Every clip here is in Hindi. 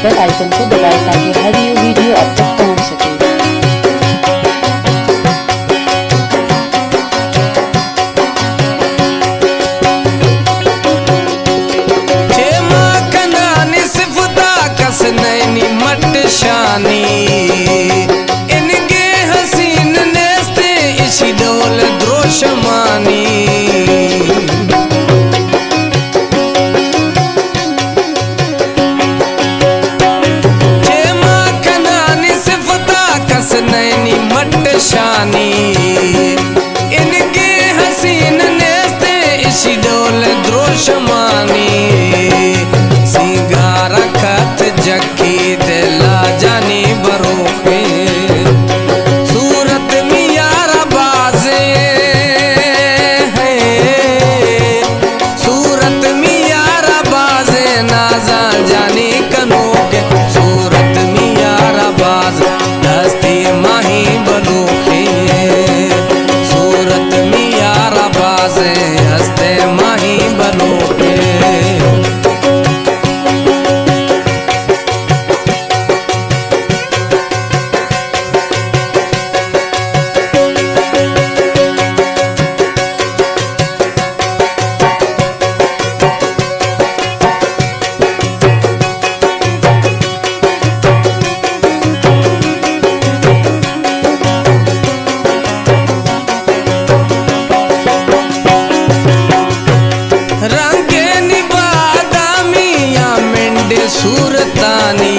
बेल आइकन को दबाएं ताकि हर न्यू वीडियो आप तक पहुंच सके। नैनी मट शानी इनके हसीन नेस्ते इसी डोल द्रोशमानी जेमा कनानी सिफता कस नैनी मट शानी इनके हसीन नेस्ते इसी डोल द्रोशमानी सिंगारा खत जकी दिला जानी बरोखे सूरत में यारा बाजे है सूरत में यारा बाजे नाजा जानी कनोके सूरत में यारा बाज हस्ती माही बरोखे सूरत में यारा बाजे हस्ते माही बरोखे सूरतानी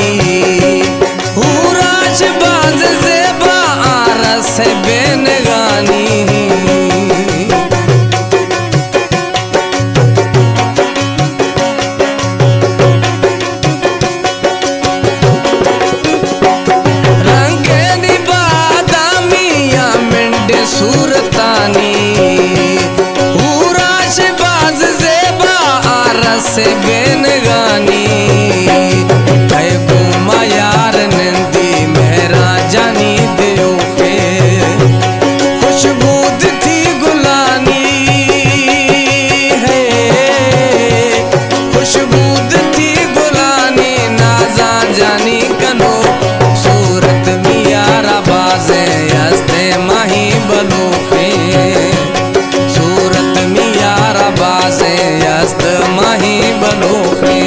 हुराश बाज ज़ेबा आरस बेनगानी रंगेनी बादामिया मिंडे सूरतानी हुराश बाज ज़ेबा आरस बेनगानी जानी कनो सूरत में यारा बाजे हस्ते माही बलोखे सूरत में यारा बाजे हस्त माही बलोखे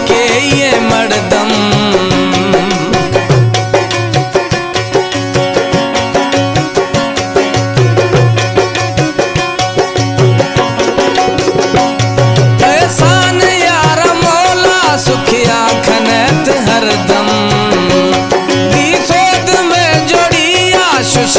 के ये मर्दम एहसान यारा मौला सुखिया खनत हरदम दी सोद में जोड़ी आशीष